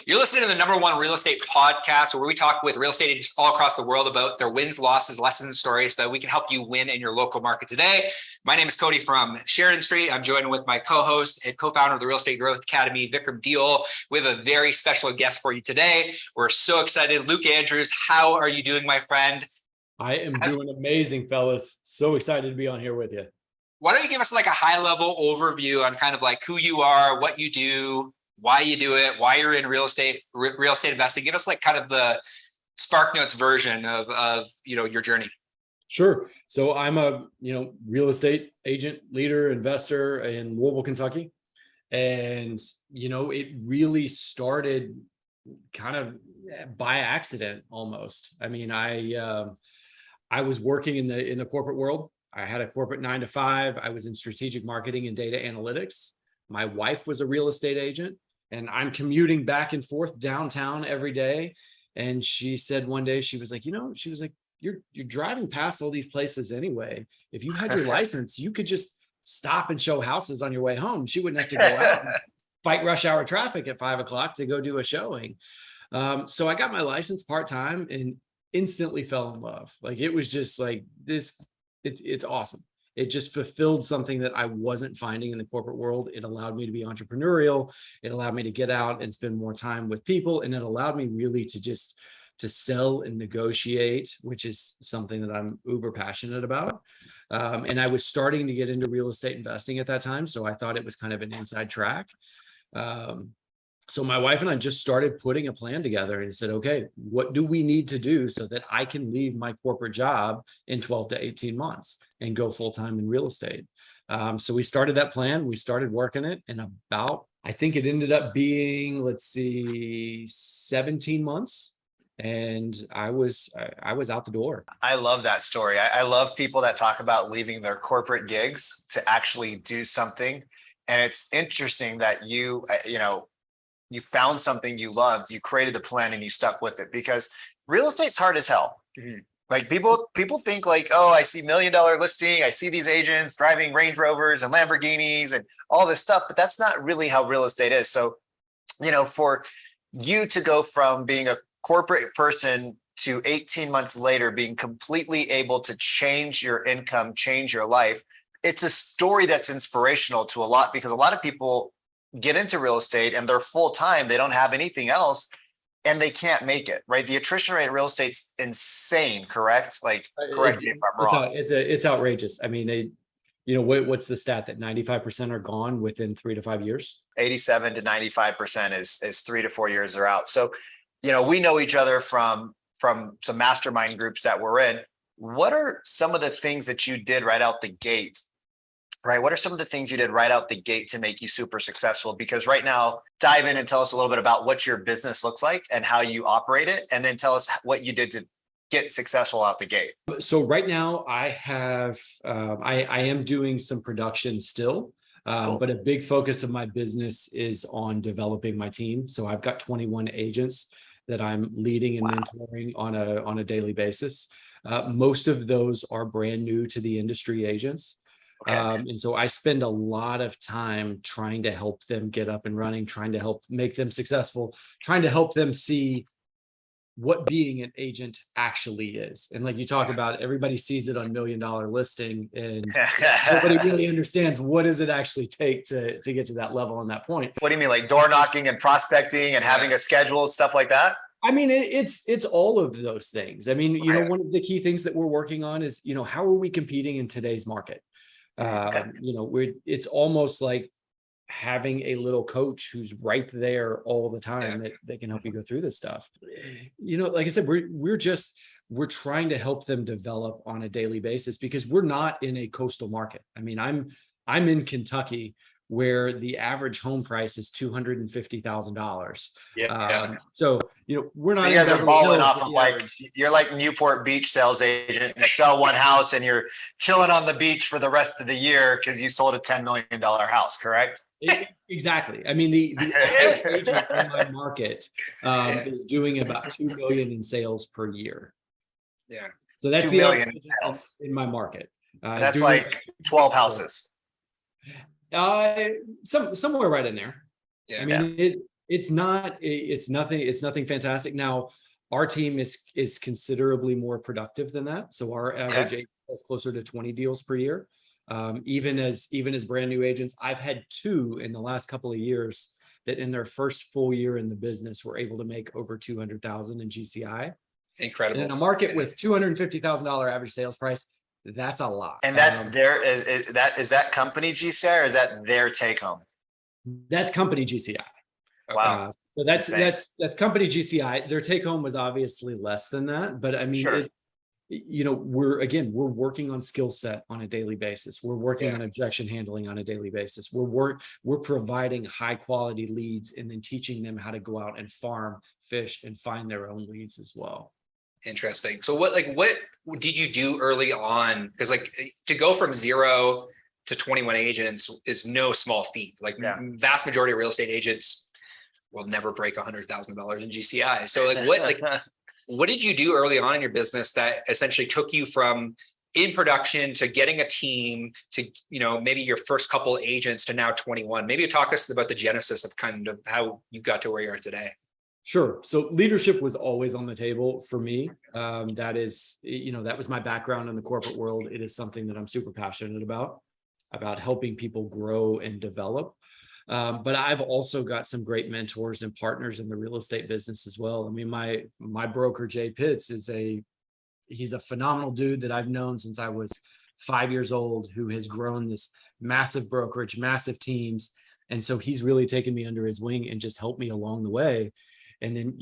You're listening to the #1 real estate podcast where we talk with real estate agents all across the world about their wins, losses, lessons, and stories so that we can help you win in your local market today. My name is Cody from Sheridan Street. I'm joined with my co-host and co-founder of the Real Estate Growth Academy, Vikram Deol. We have a very special guest for you today. We're so excited. Luke Andrews, how are you doing, my friend? I am doing amazing, fellas. So excited to be on here with you. Why don't you give us like a high-level overview on kind of like who you are, what you do, why you do it, why you're in real estate investing. Give us like kind of the Spark Notes version of your journey. Sure. So I'm a real estate agent, leader, investor in Louisville, Kentucky, and it really started kind of by accident almost. I mean, I was working in the corporate world. I had a corporate 9-to-5. I was in strategic marketing and data analytics. My wife was a real estate agent. And I'm commuting back and forth downtown every day. And she said one day, she was like, you're driving past all these places anyway. If you had your license, you could just stop and show houses on your way home. She wouldn't have to go out and fight rush hour traffic at 5 o'clock to go do a showing. So I got my license part-time and instantly fell in love. Like, it was just like this, it's awesome. It just fulfilled something that I wasn't finding in the corporate world. It allowed me to be entrepreneurial. It allowed me to get out and spend more time with people. And it allowed me really to sell and negotiate, which is something that I'm uber passionate about. And I was starting to get into real estate investing at that time. So I thought it was kind of an inside track. So my wife and I just started putting a plan together and said, okay, what do we need to do so that I can leave my corporate job in 12 to 18 months and go full-time in real estate? So we started that plan. We started working it in I think it ended up being, 17 months. And I was out the door. I love that story. I love people that talk about leaving their corporate gigs to actually do something. And it's interesting that you found something you loved, you created the plan and you stuck with it, because real estate's hard as hell. Mm-hmm. Like people think like, oh, I see $1 million listing. I see these agents driving Range Rovers and Lamborghinis and all this stuff, but that's not really how real estate is. So, for you to go from being a corporate person to 18 months later, being completely able to change your income, change your life, it's a story that's inspirational to a lot, because a lot of people get into real estate and they're full-time, they don't have anything else, and they can't make it, right? The attrition rate in real estate's insane, correct? Like, correct me if I'm wrong. It's outrageous. I mean, what's the stat that 95% are gone within 3 to 5 years? 87 to 95% is 3 to 4 years are out. So, we know each other from some mastermind groups that we're in. What are some of the things that you did right out the gate? Right. What are some of the things you did right out the gate to make you super successful? Because right now, dive in and tell us a little bit about what your business looks like and how you operate it. And then tell us what you did to get successful out the gate. So right now I have, I am doing some production still, cool. But a big focus of my business is on developing my team. So I've got 21 agents that I'm leading and mentoring on a daily basis. Most of those are brand new to the industry agents. Okay. And so I spend a lot of time trying to help them get up and running, trying to help make them successful, trying to help them see what being an agent actually is. And like you talk about, everybody sees it on $1 million listing, and nobody really understands what does it actually take to get to that level and that point. What do you mean, like door knocking and prospecting and having a schedule, stuff like that? I mean, it's all of those things. I mean, one of the key things that we're working on is, how are we competing in today's market? It's almost like having a little coach who's right there all the time that can help you go through this stuff. Like I said, we're trying to help them develop on a daily basis, because we're not in a coastal market. I mean, I'm in Kentucky, where the average home price is $250,000. So, we're not. You guys are balling off of you're like Newport Beach sales agent. You sell one house and you're chilling on the beach for the rest of the year because you sold a $10 million house, correct? Exactly. I mean, the average agent in my market is doing about $2 million in sales per year. Yeah. So that's $2 million in sales in my market. That's like 12 houses. Somewhere right in there. Yeah. I mean, It's not, it's nothing fantastic. Now, our team is considerably more productive than that. So our average agent is closer to 20 deals per year. Even as brand new agents, I've had two in the last couple of years that in their first full year in the business were able to make over 200,000 in GCI. Incredible. And in a market with $250,000 average sales price, that's a lot. And that's is that company GCI or is that their take home? That's company GCI. Wow. So that's company GCI. Their take home was obviously less than that, but I mean, we're working on skill set on a daily basis. We're working on objection handling on a daily basis. We're providing high quality leads and then teaching them how to go out and farm, fish, and find their own leads as well. Interesting. So what did you do early on? Because to go from 0 to 21 agents is no small feat. Vast majority of real estate agents will never break $100,000 in GCI. So what did you do early on in your business that essentially took you from in production to getting a team to, maybe your first couple of agents to now 21? Maybe talk us about the genesis of kind of how you got to where you are today. Sure. So leadership was always on the table for me. That was my background in the corporate world. It is something that I'm super passionate about helping people grow and develop. But I've also got some great mentors and partners in the real estate business as well. I mean, my broker, Jay Pitts, he's a phenomenal dude that I've known since I was 5 years old, who has grown this massive brokerage, massive teams. And so he's really taken me under his wing and just helped me along the way. And then,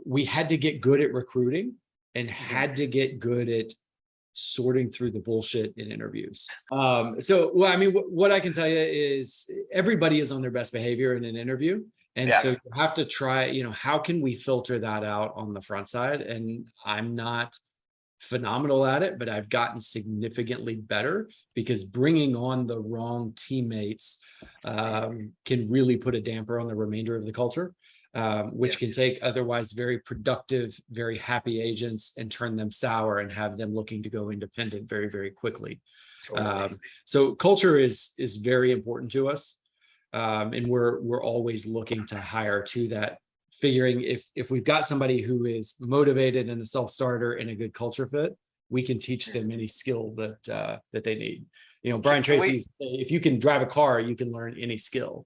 we had to get good at recruiting and had to get good at sorting through the bullshit in interviews. What I can tell you is everybody is on their best behavior in an interview. And so you have to try, how can we filter that out on the front side? And I'm not phenomenal at it, but I've gotten significantly better because bringing on the wrong teammates can really put a damper on the remainder of the culture. Which can take otherwise very productive, very happy agents and turn them sour and have them looking to go independent very, very quickly. Totally. So culture is very important to us. And we're always looking to hire to that, figuring if we've got somebody who is motivated and a self-starter and a good culture fit, we can teach them any skill that they need. Brian Tracy, if you can drive a car, you can learn any skill.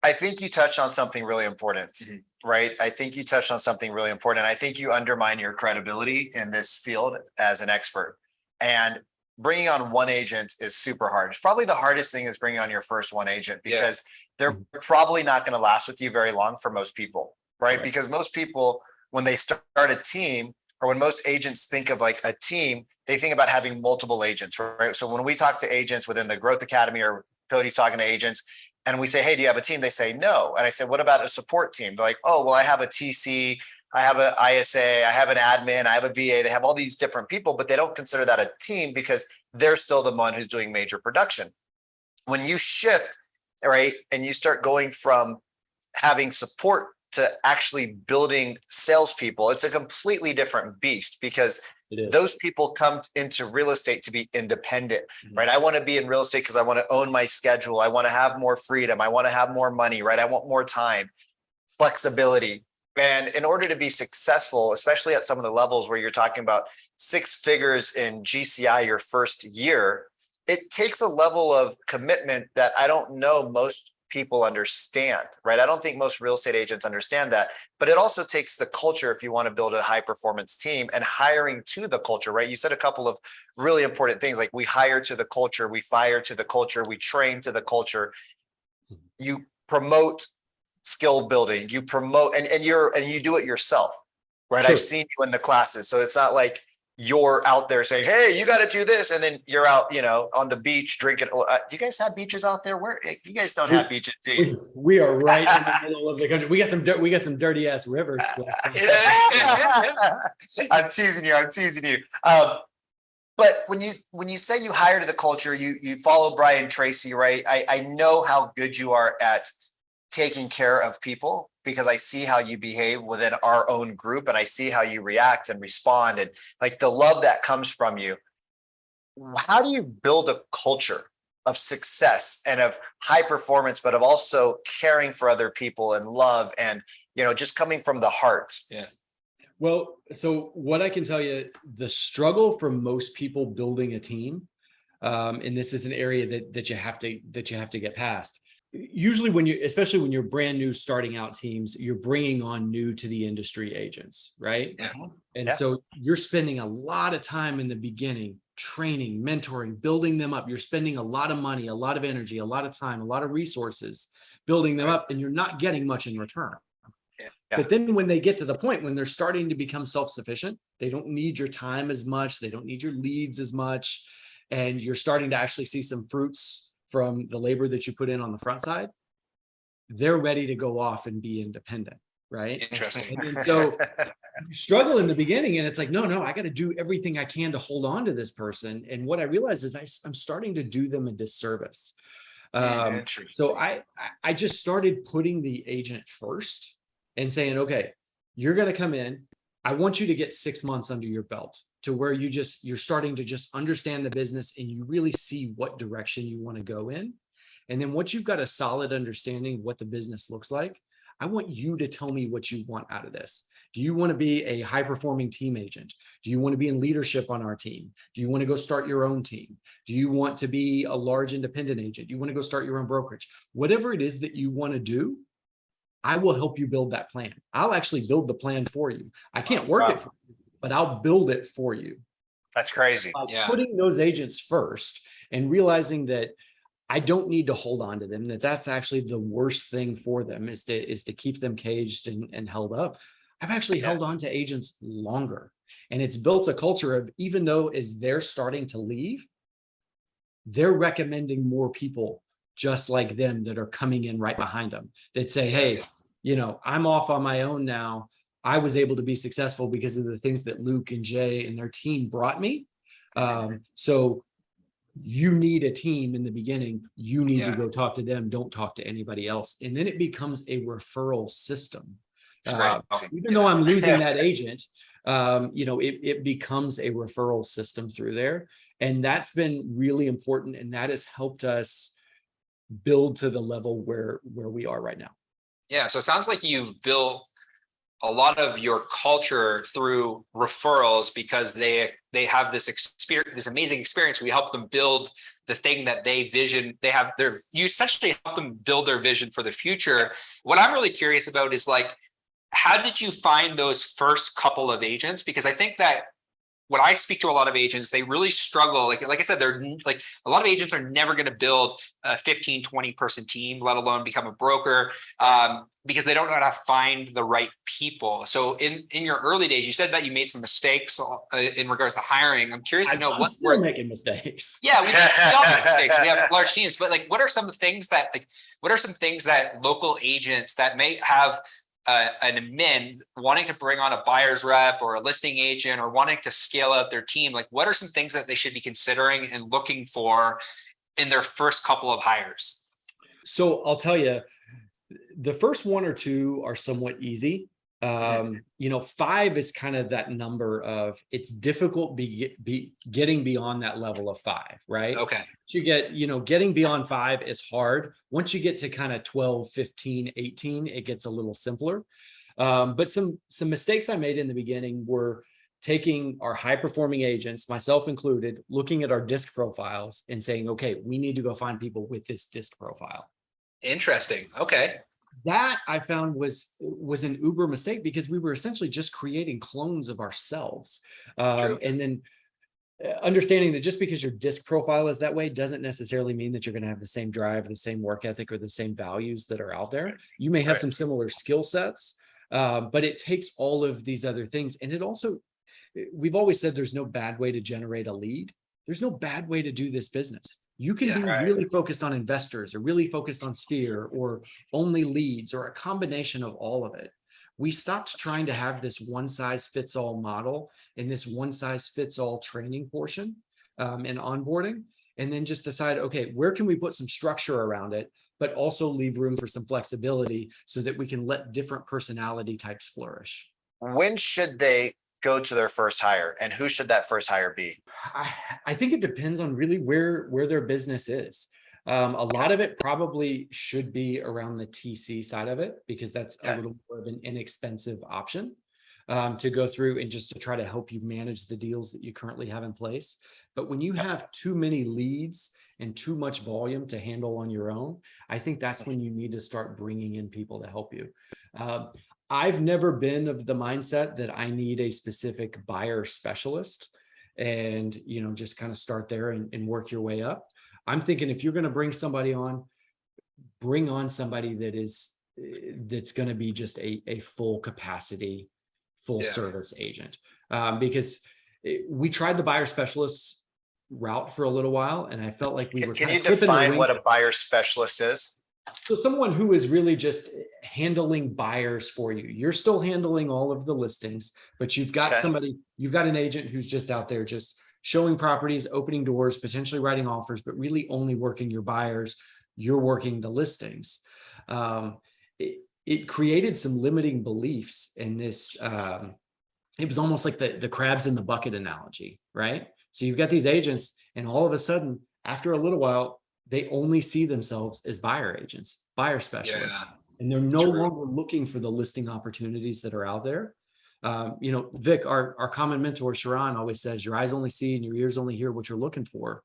I think you touched on something really important, right? I think you touched on something really important. I think you undermine your credibility in this field as an expert. And bringing on one agent is super hard. Probably the hardest thing is bringing on your first one agent because they're probably not going to last with you very long for most people, right? Because most people, when they start a team or when most agents think of like a team, they think about having multiple agents, right? So when we talk to agents within the Growth Academy or Cody's talking to agents, and we say, hey, do you have a team? They say, no. And I said, what about a support team? They're like, oh, well, I have a TC, I have an ISA, I have an admin, I have a VA. They have all these different people, but they don't consider that a team because they're still the one who's doing major production. When you shift, right, and you start going from having support to actually building salespeople, it's a completely different beast because those people come into real estate to be independent, right? I want to be in real estate because I want to own my schedule. I want to have more freedom. I want to have more money, right? I want more time, flexibility. And in order to be successful, especially at some of the levels where you're talking about 6 figures in GCI your first year, it takes a level of commitment that I don't know most people understand, right? I don't think most real estate agents understand that, but it also takes the culture if you want to build a high performance team and hiring to the culture, right? You said a couple of really important things, like we hire to the culture, we fire to the culture, we train to the culture. You promote skill building, you promote, and you do it yourself, right? Sure. I've seen you in the classes. So it's not like you're out there saying, hey, you got to do this. And then you're out, on the beach drinking. Do you guys have beaches out there? Where you guys don't have beaches, do you? We are right in the middle of the country. We got some dirty ass rivers. I'm teasing you. But when you say you hire to the culture, you follow Brian Tracy, right? I know how good you are at taking care of people because I see how you behave within our own group and I see how you react and respond and like the love that comes from you. How do you build a culture? of success and of high performance, but of also caring for other people and love and, just coming from the heart. Yeah. Well, so what I can tell you, the struggle for most people building a team, and this is an area that you have to get past. Usually especially when you're brand new starting out teams, you're bringing on new to the industry agents, right? Yeah. And so you're spending a lot of time in the beginning, training, mentoring, building them up. You're spending a lot of money, a lot of energy, a lot of time, a lot of resources building them up, and you're not getting much in return. Yeah. But then when they get to the point when they're starting to become self-sufficient, they don't need your time as much, they don't need your leads as much, and you're starting to actually see some fruits from the labor that you put in on the front side, they're ready to go off and be independent, right? Interesting. And so you struggle in the beginning, and it's like, no, I got to do everything I can to hold on to this person. And what I realize is I'm starting to do them a disservice. So I just started putting the agent first and saying, okay, you're going to come in. I want you to get 6 months under your belt to where you're starting to just understand the business and you really see what direction you want to go in. And then once you've got a solid understanding of what the business looks like, I want you to tell me what you want out of this. Do you want to be a high performing team agent? Do you want to be in leadership on our team? Do you want to go start your own team? Do you want to be a large independent agent? Do you want to go start your own brokerage? Whatever it is that you want to do, I will help you build that plan. I'll actually build the plan for you. I can't work it for you, but I'll build it for you. That's crazy. By putting those agents first and realizing that I don't need to hold on to them, that's actually the worst thing for them is to keep them caged and held up. I've actually held on to agents longer, and it's built a culture of, even though as they're starting to leave, they're recommending more people just like them that are coming in right behind them that say, hey, I'm off on my own now. I was able to be successful because of the things that Luke and Jay and their team brought me. So you need a team in the beginning. You need to go talk to them. Don't talk to anybody else. And then it becomes a referral system. Even though I'm losing that agent, it becomes a referral system through there. And that's been really important. And that has helped us build to the level where we are right now. Yeah. So it sounds like you've built a lot of your culture through referrals because they have this experience, this amazing experience. We help them build the thing that you essentially help them build their vision for the future. What I'm really curious about is how did you find those first couple of agents? Because I think that when I speak to a lot of agents, they really struggle. Like I said, they're like, a lot of agents are never going to build a 15, 20 person team, let alone become a broker, because they don't know how to find the right people. So in your early days, you said that you made some mistakes in regards to hiring. I'm curious to know I'm still making mistakes. Yeah, we all make mistakes. We have large teams, but what are some things that local agents that may have an admin wanting to bring on a buyer's rep or a listing agent or wanting to scale out their team, what are some things that they should be considering and looking for in their first couple of hires? So I'll tell you, the first one or two are somewhat easy. 5 is kind of that number of, it's difficult getting beyond that level of 5, right? Okay. You get, getting beyond 5 is hard. Once you get to kind of 12, 15, 18, it gets a little simpler. But some mistakes I made in the beginning were taking our high performing agents, myself included, looking at our disc profiles and saying, okay, we need to go find people with this disc profile. Interesting. Okay. That I found was an uber mistake because we were essentially just creating clones of ourselves. And then understanding that just because your disc profile is that way doesn't necessarily mean that you're going to have the same drive, the same work ethic, or the same values that are out there. You may have some similar skill sets, but it takes all of these other things. And it also, we've always said there's no bad way to generate a lead. There's no bad way to do this business. You can be really focused on investors or really focused on sphere or only leads or a combination of all of it. We stopped trying to have this one size fits all model and this one size fits all training portion and onboarding, and then just decide, okay, where can we put some structure around it, but also leave room for some flexibility so that we can let different personality types flourish. When should they go to their first hire, and who should that first hire be? I think it depends on really where their business is. A lot of it probably should be around the TC side of it, because that's a Okay. little more of an inexpensive option to go through and just to try to help you manage the deals that you currently have in place. But when you Yeah. have too many leads and too much volume to handle on your own, I think that's when you need to start bringing in people to help you. I've never been of the mindset that I need a specific buyer specialist and, just kind of start there and work your way up. I'm thinking if you're going to bring somebody on, bring on somebody that's going to be just a full capacity, full Yeah. service agent. Because we tried the buyer specialist route for a little while, and I felt like we were Can kind you of clipping the define wing. what a buyer specialist is? So someone who is really just handling buyers for you. You're still handling all of the listings, but you've got Okay. you've got an agent who's just out there just showing properties, opening doors, potentially writing offers, but really only working your buyers. You're working the listings. It created some limiting beliefs in this. It was almost like the crabs in the bucket analogy, right? So you've got these agents, and all of a sudden, after a little while, they only see themselves as buyer agents, buyer specialists, Yeah. and they're no True. longer looking for the listing opportunities that are out there. Vic, our common mentor, Sharon, always says, your eyes only see and your ears only hear what you're looking for.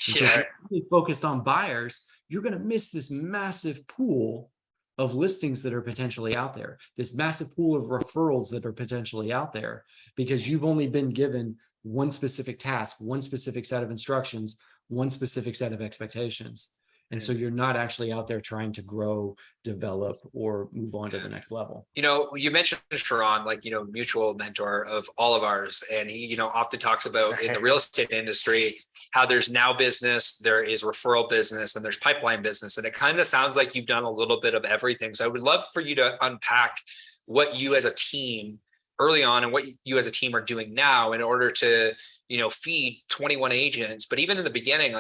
And so if Yeah. you're really focused on buyers, you're going to miss this massive pool of listings that are potentially out there, this massive pool of referrals that are potentially out there, because you've only been given one specific task, one specific set of instructions, one specific set of expectations. And so you're not actually out there trying to grow, develop, or move on to the next level. You mentioned Sharon, mutual mentor of all of ours. And he, often talks about in the real estate industry, how there's now business, there is referral business, and there's pipeline business. And it kind of sounds like you've done a little bit of everything. So I would love for you to unpack what you as a team early on and what you as a team are doing now in order to, feed 21 agents. But even in the beginning,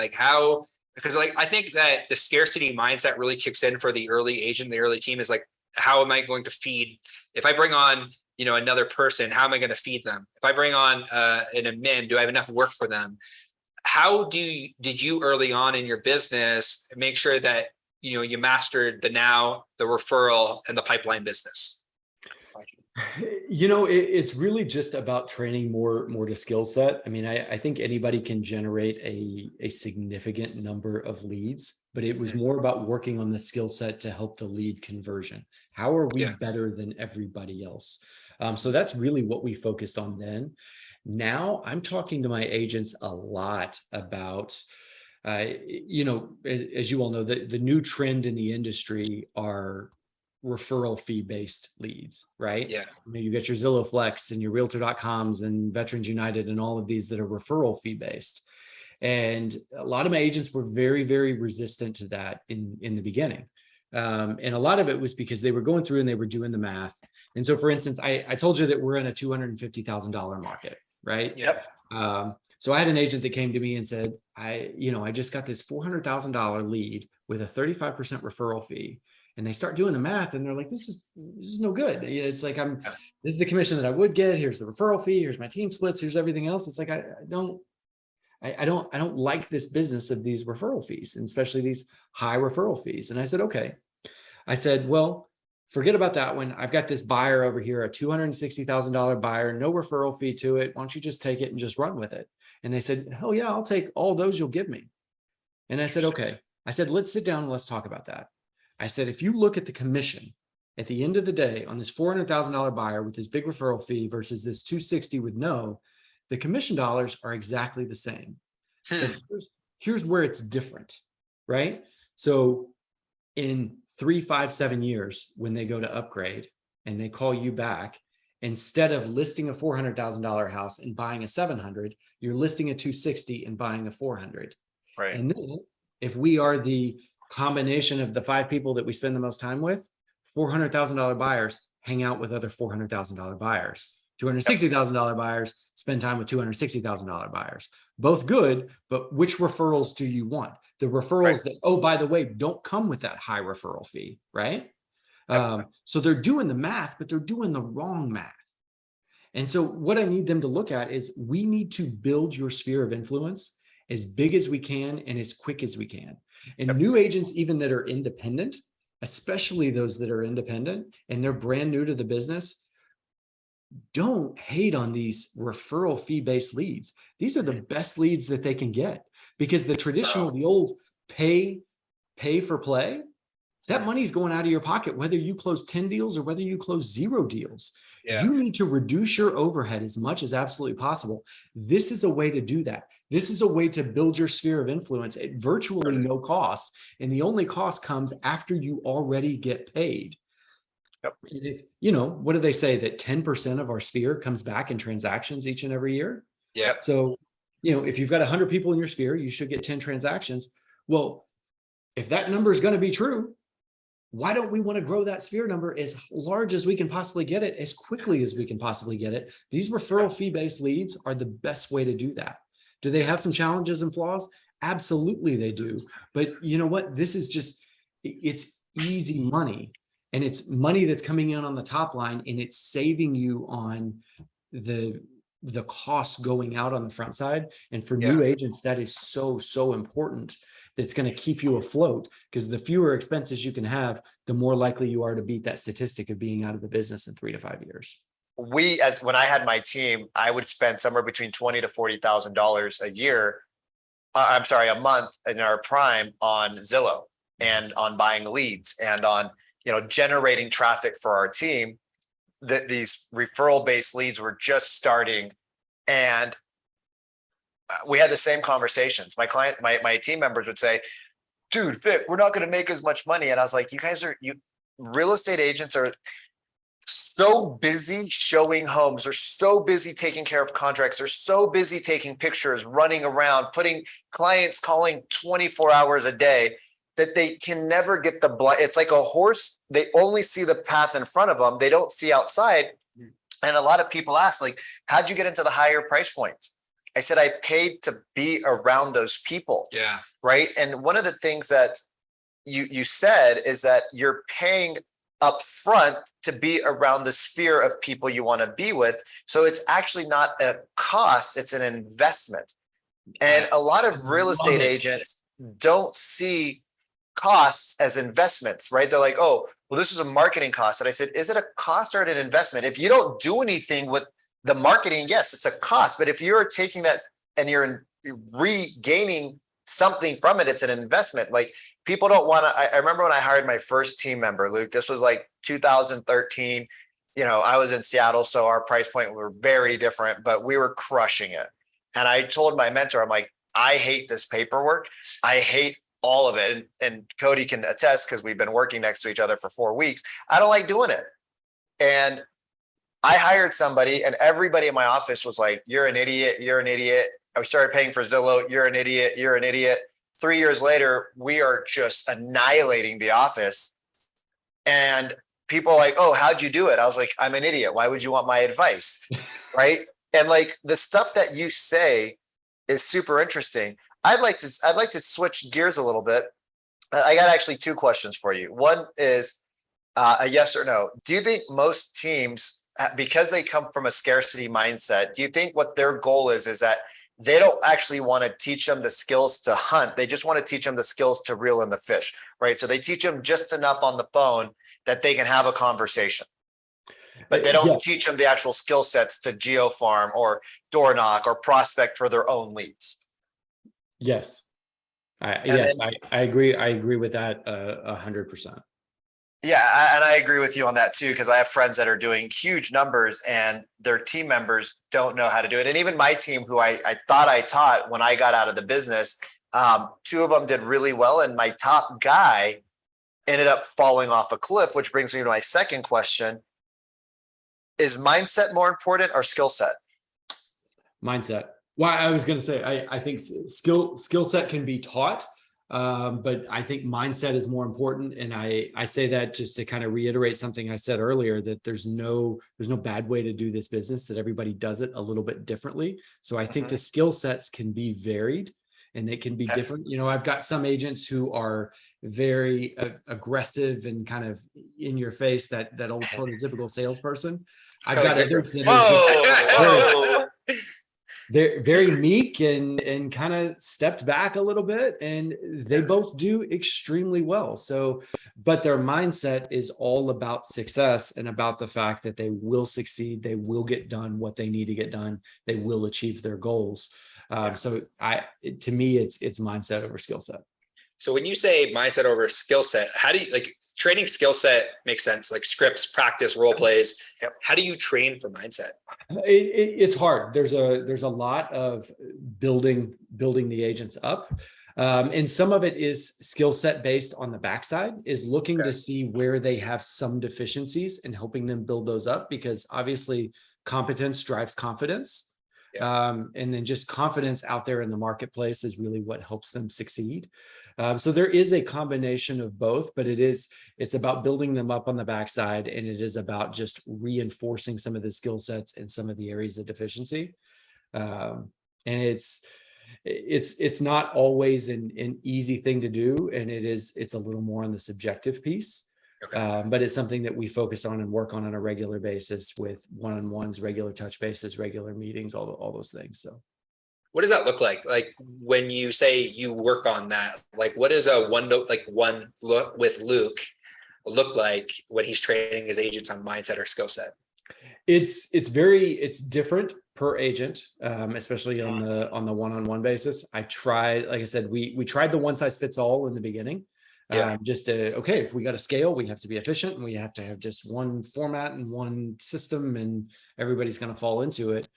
because I think that the scarcity mindset really kicks in for the early agent, the early team is like, how am I going to feed? If I bring on, another person, how am I going to feed them? If I bring on an admin, do I have enough work for them? Did you early on in your business make sure that, you mastered the referral and the pipeline business? It's really just about training more to skill set. I mean, I think anybody can generate a significant number of leads, but it was more about working on the skill set to help the lead conversion. How are we better than everybody else? So that's really what we focused on then. Now I'm talking to my agents a lot about, as you all know, the new trend in the industry are referral fee based leads, right? Yeah. You get your Zillow Flex and your Realtor.coms and Veterans United and all of these that are referral fee based. And a lot of my agents were very, very resistant to that in the beginning. And a lot of it was because they were going through and they were doing the math. And so, for instance, I told you that we're in a $250,000 market, right? Yep. So I had an agent that came to me and said, I just got this $400,000 lead with a 35% referral fee. And they start doing the math and they're like, this is no good. It's like, this is the commission that I would get. Here's the referral fee. Here's my team splits. Here's everything else. It's like, I don't like this business of these referral fees, and especially these high referral fees. And I said, okay. I said, well, forget about that one. I've got this buyer over here, a $260,000 buyer, no referral fee to it. Why don't you just take it and just run with it? And they said, hell yeah, I'll take all those you'll give me. And I said, okay. I said, let's sit down and let's talk about that. I said, if you look at the commission at the end of the day on this $400,000 buyer with this big referral fee versus this 260 with no, the commission dollars are exactly the same. But here's where it's different, right? So in 3, 5, 7 years, when they go to upgrade and they call you back, instead of listing a $400,000 house and buying a 700, you're listing a 260 and buying a 400. Right. And then if we are the combination of the 5 people that we spend the most time with, $400,000 buyers hang out with other $400,000 buyers. $260,000 buyers spend time with $260,000 buyers. Both good, but which referrals do you want? The referrals that, oh, by the way, don't come with that high referral fee, right? So they're doing the math, but they're doing the wrong math. And so what I need them to look at is we need to build your sphere of influence as big as we can and as quick as we can. And new agents, even that are independent, especially those that are independent and they're brand new to the business, don't hate on these referral fee-based leads. These are the best leads that they can get, because the traditional, the old pay for play, that money's going out of your pocket, whether you close 10 deals or whether you close 0 deals. Yeah. You need to reduce your overhead as much as absolutely possible. This is a way to do that. This is a way to build your sphere of influence at virtually no cost. And the only cost comes after you already get paid. Yep. If, what do they say, that 10% of our sphere comes back in transactions each and every year? Yeah. So, if you've got 100 people in your sphere, you should get 10 transactions. Well, if that number is going to be true, why don't we want to grow that sphere number as large as we can possibly get it, as quickly as we can possibly get it? These referral fee-based leads are the best way to do that. Do they have some challenges and flaws? Absolutely they do. But you know what? This is it's easy money, and it's money that's coming in on the top line, and it's saving you on the costs going out on the front side. And for new agents, that is so, so important. That's going to keep you afloat, because the fewer expenses you can have, the more likely you are to beat that statistic of being out of the business in 3 to 5 years. When I had my team, I would spend somewhere between $20,000 to $40,000 a year. A month in our prime on Zillow and on buying leads and on, generating traffic for our team. These referral based leads were just starting, and we had the same conversations. My team members would say, dude, Vic, we're not going to make as much money. And I was like, real estate agents are so busy showing homes. They're so busy taking care of contracts. They're so busy taking pictures, running around, putting clients calling 24 hours a day, that they can never get the blind. It's like a horse. They only see the path in front of them. They don't see outside. And a lot of people ask, like, how'd you get into the higher price points? I said, I paid to be around those people. Yeah. Right. And one of the things that you said is that you're paying up front to be around the sphere of people you want to be with. So it's actually not a cost, it's an investment. And a lot of real estate agents don't see costs as investments, right? They're like, oh, well, this is a marketing cost. And I said, is it a cost or an investment? If you don't do anything with the marketing, yes, it's a cost. But if you're taking that and you're regaining something from it, it's an investment. Like, people don't want to. I remember when I hired my first team member, Luke, this was like 2013. I was in Seattle, so our price point were very different, but we were crushing it. And I told my mentor, I'm like, I hate this paperwork. I hate all of it. And Cody can attest, because we've been working next to each other for 4 weeks. I don't like doing it. And I hired somebody, and everybody in my office was like, you're an idiot. You're an idiot. I started paying for Zillow. You're an idiot. You're an idiot. 3 years later, we are just annihilating the office. And people are like, oh, how'd you do it? I was like, I'm an idiot. Why would you want my advice? Right. And like, the stuff that you say is super interesting. I'd like to switch gears a little bit. I got actually 2 questions for you. One is a yes or no. Do you think most teams, because they come from a scarcity mindset, do you think what their goal is that they don't actually want to teach them the skills to hunt? They just want to teach them the skills to reel in the fish, right? So they teach them just enough on the phone that they can have a conversation, but they don't teach them the actual skill sets to geofarm or door knock or prospect for their own leads. Yes. I agree. I agree with that 100%. Yeah, and I agree with you on that too, because I have friends that are doing huge numbers and their team members don't know how to do it. And even my team, who I thought I taught when I got out of the business, 2 of them did really well. And my top guy ended up falling off a cliff, which brings me to my second question. Is mindset more important or skill set? Mindset. Well, I was going to say, I think skill set can be taught. But I think mindset is more important. And I say that just to kind of reiterate something I said earlier, that there's no bad way to do this business, that everybody does it a little bit differently. So I think the skill sets can be varied. and they can be different. I've got some agents who are very aggressive and kind of in your face, that old prototypical salesperson. I've got others that are they're very meek and kind of stepped back a little bit, and they both do extremely well. So, but their mindset is all about success and about the fact that they will succeed, they will get done what they need to get done, they will achieve their goals. So to me, it's mindset over skill set. So when you say mindset over skill set, how do you, like, training skill set makes sense, like scripts, practice, role plays. How do you train for mindset? It's hard. There's a lot of building the agents up. And some of it is skill set based on the backside, is looking to see where they have some deficiencies and helping them build those up, because obviously competence drives confidence. And then just confidence out there in the marketplace is really what helps them succeed. So there is a combination of both, but it's about building them up on the backside, and it is about just reinforcing some of the skill sets and some of the areas of deficiency. And it's not always an easy thing to do, and it's a little more on the subjective piece. But it's something that we focus on and work on a regular basis, with one-on-ones, regular touch bases, regular meetings, all those things. So what does that look like? Like, when you say you work on that, like, what is a one look with Luke look like when he's training his agents on mindset or skill set? It's different per agent, especially on the one-on-one basis. Like I said, we tried the one size fits all in the beginning. If we got a scale, we have to be efficient, and we have to have just one format and one system, and everybody's going to fall into it.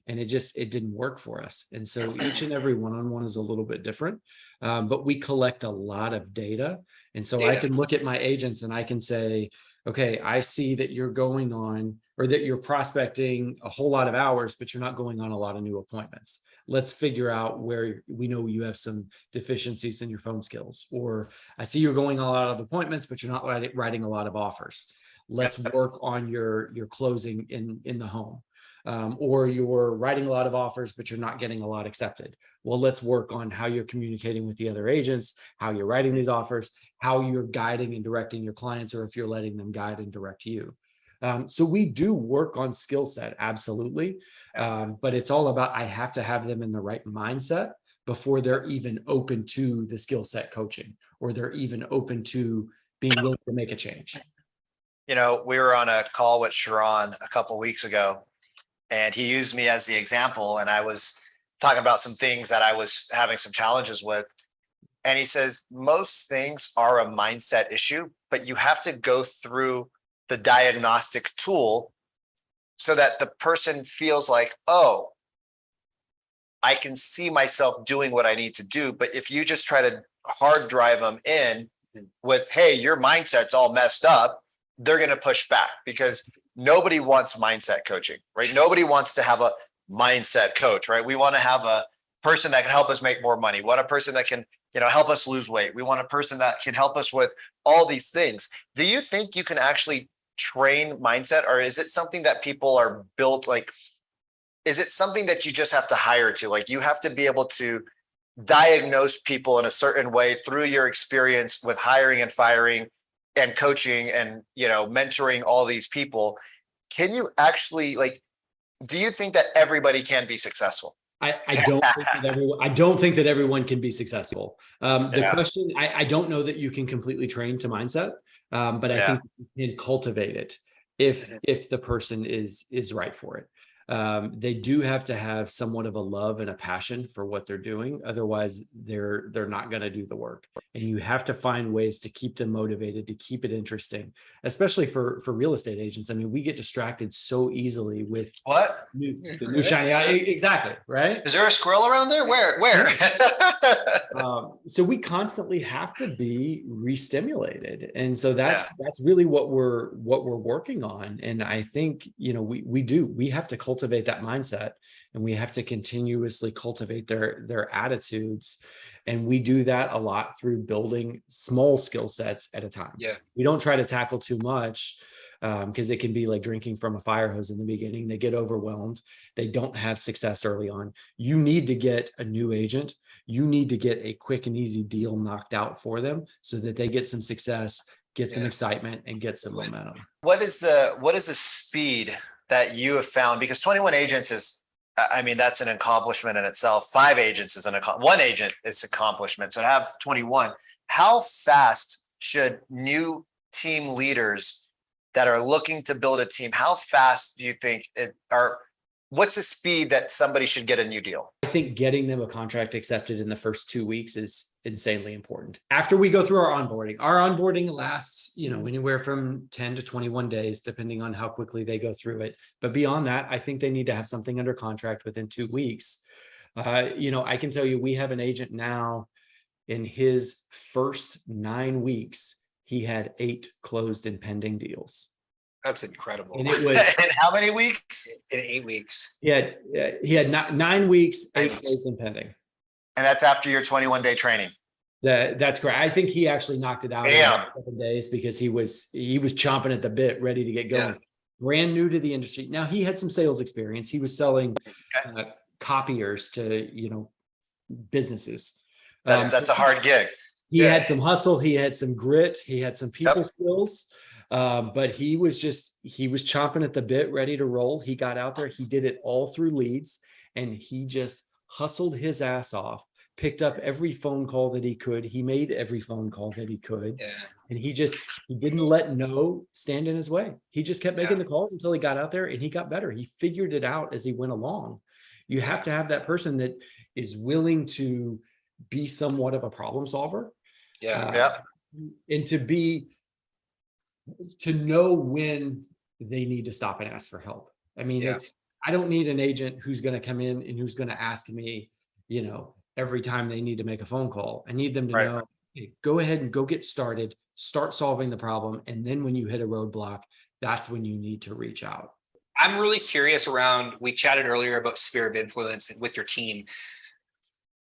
And it didn't work for us. And so each and every one-on-one is a little bit different, but we collect a lot of data. And so I can look at my agents and I can say, okay, I see that you're going on, or that you're prospecting a whole lot of hours, but you're not going on a lot of new appointments. Let's figure out where we know you have some deficiencies in your phone skills. Or I see you're going on a lot of appointments, but you're not writing a lot of offers. Let's work on your closing in the home. Or you're writing a lot of offers, but you're not getting a lot accepted. Well, let's work on how you're communicating with the other agents, how you're writing these offers, how you're guiding and directing your clients, or if you're letting them guide and direct you. So we do work on skill set, absolutely. But it's all about, I have to have them in the right mindset before they're even open to the skill set coaching, or they're even open to being willing to make a change. We were on a call with Sharon a couple of weeks ago, and he used me as the example. And I was talking about some things that I was having some challenges with. And he says, most things are a mindset issue, but you have to go through the diagnostic tool so that the person feels like, oh, I can see myself doing what I need to do. But if you just try to hard drive them in with, hey, your mindset's all messed up, they're going to push back, because nobody wants mindset coaching, right? Nobody wants to have a mindset coach, right? We want to have a person that can help us make more money. We want a person that can, help us lose weight. We want a person that can help us with all these things. Do you think you can actually train mindset, or is it something that people are built like? Is it something that you just have to hire to? Like, you have to be able to diagnose people in a certain way through your experience with hiring and firing and coaching and, mentoring all these people. Can you actually, do you think that everybody can be successful? I don't think that everyone can be successful. Question, I don't know that you can completely train to mindset, but I think you can cultivate it if the person is right for it. They do have to have somewhat of a love and a passion for what they're doing. Otherwise, they're not going to do the work. And you have to find ways to keep them motivated, to keep it interesting, especially for real estate agents. I mean, we get distracted so easily with the new shiny. Exactly. Right. Is there a squirrel around there? Where? So we constantly have to be re-stimulated. And so that's really what we're working on. And I think, we have to cultivate that mindset, and we have to continuously cultivate their attitudes. And we do that a lot through building small skill sets at a time. We don't try to tackle too much, because it can be like drinking from a fire hose in the beginning. They get overwhelmed. They don't have success early on. You need to get a new agent. you need to get a quick and easy deal knocked out for them so that they get some success, get some excitement, and get some momentum. What is the speed that you have found? Because 21 agents is, I mean, that's an accomplishment in itself. 5 agents is one agent is accomplishment. So to have 21, how fast should new team leaders that are looking to build a team, how fast do you think what's the speed that somebody should get a new deal? I think getting them a contract accepted in the first 2 weeks is insanely important. After we go through our onboarding lasts, anywhere from 10 to 21 days, depending on how quickly they go through it. But beyond that, I think they need to have something under contract within 2 weeks. I can tell you, we have an agent now. In his first 9 weeks, he had 8 closed and pending deals. That's incredible. And it was in how many weeks? In 8 weeks. He had 9 weeks, 8 closed and pending. And that's after your 21-day training. That's correct. I think he actually knocked it out in Damn. about 7 days because he was chomping at the bit, ready to get going. Yeah. Brand new to the industry. Now he had some sales experience. He was selling copiers to businesses. That's a hard gig. He had some hustle. He had some grit. He had some people skills. But he was chomping at the bit, ready to roll. He got out there. He did it all through leads, and he just hustled his ass off, picked up every phone call that he could. He made every phone call that he could. Yeah. And he didn't let no stand in his way. He just kept making the calls until he got out there, and he got better. He figured it out as he went along. You have to have that person that is willing to be somewhat of a problem solver. And to know when they need to stop and ask for help. I mean, I don't need an agent who's going to come in and who's going to ask me, every time they need to make a phone call. I need them to know, hey, go ahead and go get started, start solving the problem. And then when you hit a roadblock, that's when you need to reach out. I'm really curious we chatted earlier about sphere of influence with your team.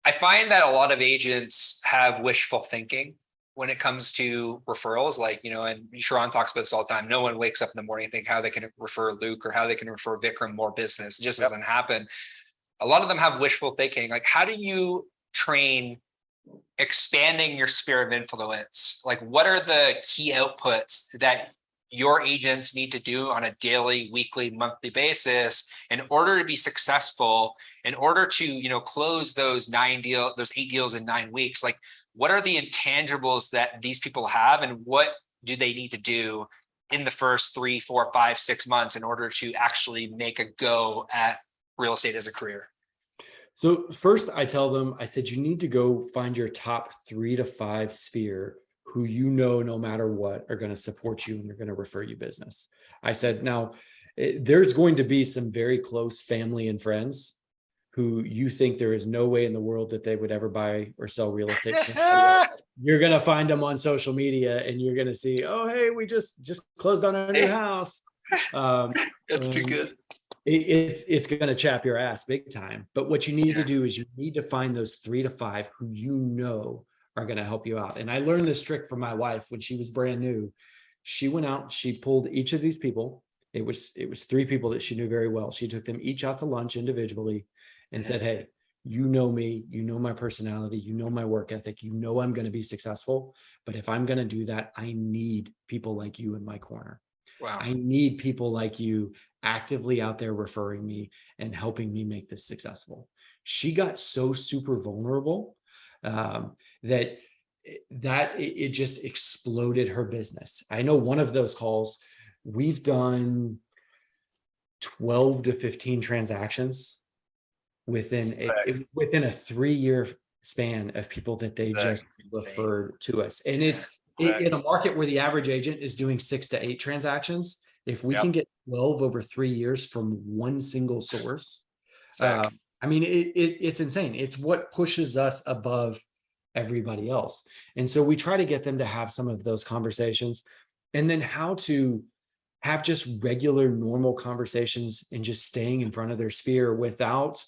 I find that a lot of agents have wishful thinking when it comes to referrals, and Sharon talks about this all the time. No one wakes up in the morning and think how they can refer Luke or how they can refer Vikram more business. It just doesn't happen. A lot of them have wishful thinking. Like, how do you train expanding your sphere of influence? Like, what are the key outputs that your agents need to do on a daily, weekly, monthly basis in order to be successful, in order to, close those 8 deals in 9 weeks? Like, what are the intangibles that these people have, and what do they need to do in the first 3, 4, 5, 6 months in order to actually make a go at real estate as a career? So first I tell them, I said, you need to go find your top 3 to 5 sphere who no matter what are going to support you and they're going to refer you business. I said, now there's going to be some very close family and friends who you think there is no way in the world that they would ever buy or sell real estate. You're going to find them on social media and you're going to see, oh, hey, we just closed on our new house. That's too good. It's going to chap your ass big time. But what you need to do is you need to find those 3 to 5 who are going to help you out. And I learned this trick from my wife when she was brand new. She went out, she pulled each of these people. It was 3 people that she knew very well. She took them each out to lunch individually and said, hey, you know me, you know my personality, you know my work ethic, you know I'm going to be successful. But if I'm going to do that, I need people like you in my corner. Wow. I need people like you actively out there referring me and helping me make this successful. She got so super vulnerable that it just exploded her business. I know one of those calls, we've done 12 to 15 transactions within a 3-year span of people that they just referred to us. And it's in a market where the average agent is doing 6 to 8 transactions. If we can get 12 over 3 years from one single source, I mean, it's insane. It's what pushes us above everybody else. And so we try to get them to have some of those conversations, and then how to have just regular, normal conversations and just staying in front of their sphere without,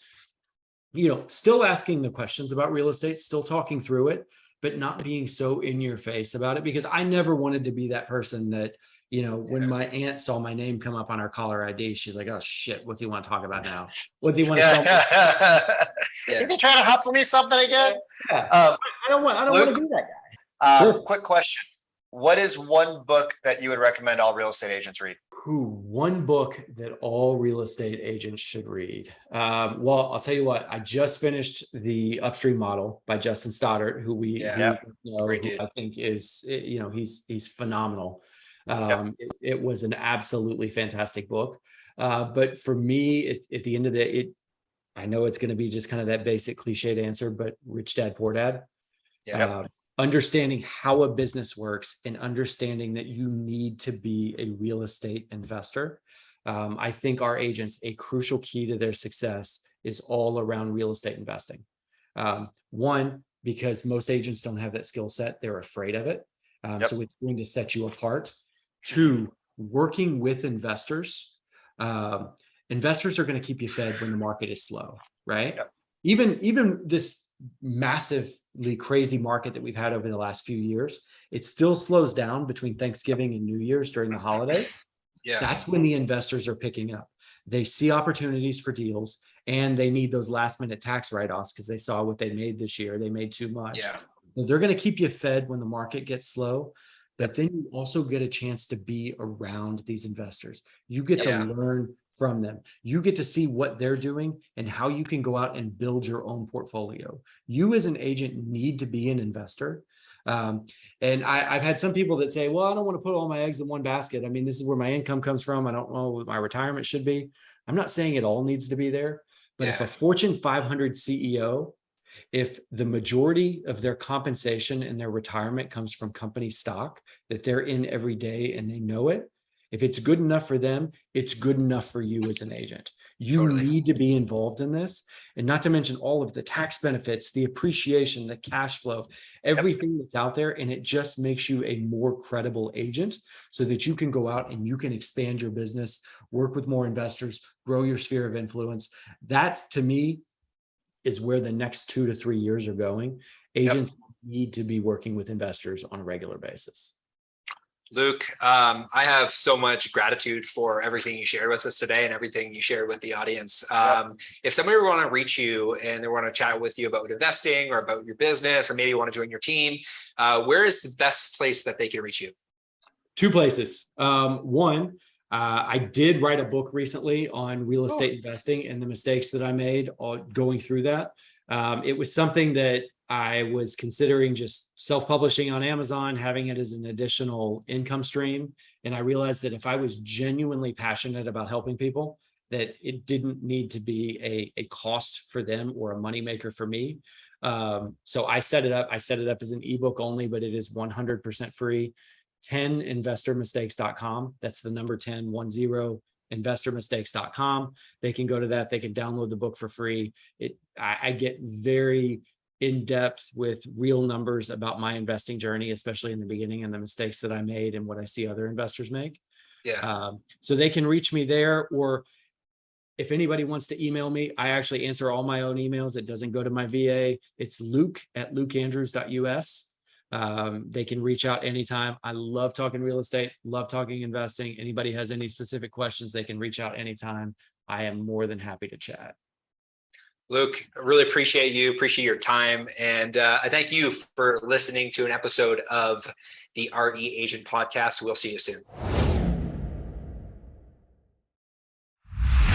still asking the questions about real estate, still talking through it, but not being so in your face about it. Because I never wanted to be that person that, when my aunt saw my name come up on our caller ID, she's like, oh shit, what's he want to talk about now? What's he want to sell? Is he trying to hustle me something again? Yeah. I don't want Luke? to be that guy. Sure. Quick question. What is one book that you would recommend all real estate agents read? One book that all real estate agents should read. Well, I'll tell you what, I just finished The Upstream Model by Justin Stoddard, who we know, Great who dude. I think is, he's phenomenal. It was an absolutely fantastic book. But for me, at the end of the day, I know it's going to be just kind of that basic cliched answer, but Rich Dad, Poor Dad. Understanding how a business works and understanding that you need to be a real estate investor. I think our agents, a crucial key to their success is all around real estate investing. One, because most agents don't have that skill set, they're afraid of it. So it's going to set you apart. Two, working with investors. Investors are going to keep you fed when the market is slow, right? Even this massively crazy market that we've had over the last few years, it still slows down between Thanksgiving and New Year's during the holidays. That's when the investors are picking up. They see opportunities for deals and they need those last minute tax write-offs because they saw what they made this year. They made too much. So they're going to keep you fed when the market gets slow, but then you also get a chance to be around these investors. You get to learn from them. You get to see what they're doing and how you can go out and build your own portfolio. You as an agent need to be an investor. And I've had some people that say, well, I don't want to put all my eggs in one basket. I mean, this is where my income comes from. I don't know what my retirement should be. I'm not saying it all needs to be there, but if a Fortune 500 CEO, if the majority of their compensation and their retirement comes from company stock that they're in every day and they know it, if it's good enough for them, it's good enough for you as an agent. You need to be involved in this, and not to mention all of the tax benefits, the appreciation, the cash flow, everything that's out there. And it just makes you a more credible agent so that you can go out and you can expand your business, work with more investors, grow your sphere of influence. That's, to me, is where the next 2 to 3 years are going. Agents need to be working with investors on a regular basis. Luke, I have so much gratitude for everything you shared with us today and everything you shared with the audience. If somebody want to reach you and they want to chat with you about investing or about your business, or maybe want to join your team, where is the best place that they can reach you? Two places. One, I did write a book recently on real estate investing and the mistakes that I made going through that. It was something that I was considering just self-publishing on Amazon, having it as an additional income stream. And I realized that if I was genuinely passionate about helping people, that it didn't need to be a cost for them or a moneymaker for me. So I set it up. I set it up as an ebook only, but it is 100% free. 10investormistakes.com. That's the number 10, investormistakes.com. They can go to that. They can download the book for free. I get very in depth with real numbers about my investing journey, especially in the beginning, and the mistakes that I made and what I see other investors make. So they can reach me there, or if anybody wants to email me, I actually answer all my own emails. It doesn't go to my VA. It's luke@lukeandrews.us. They can reach out anytime. I love talking real estate, love talking investing. Anybody has any specific questions, they can reach out anytime. I am more than happy to chat. Luke, I really appreciate your time. And I thank you for listening to an episode of the RE Agent Podcast. We'll see you soon.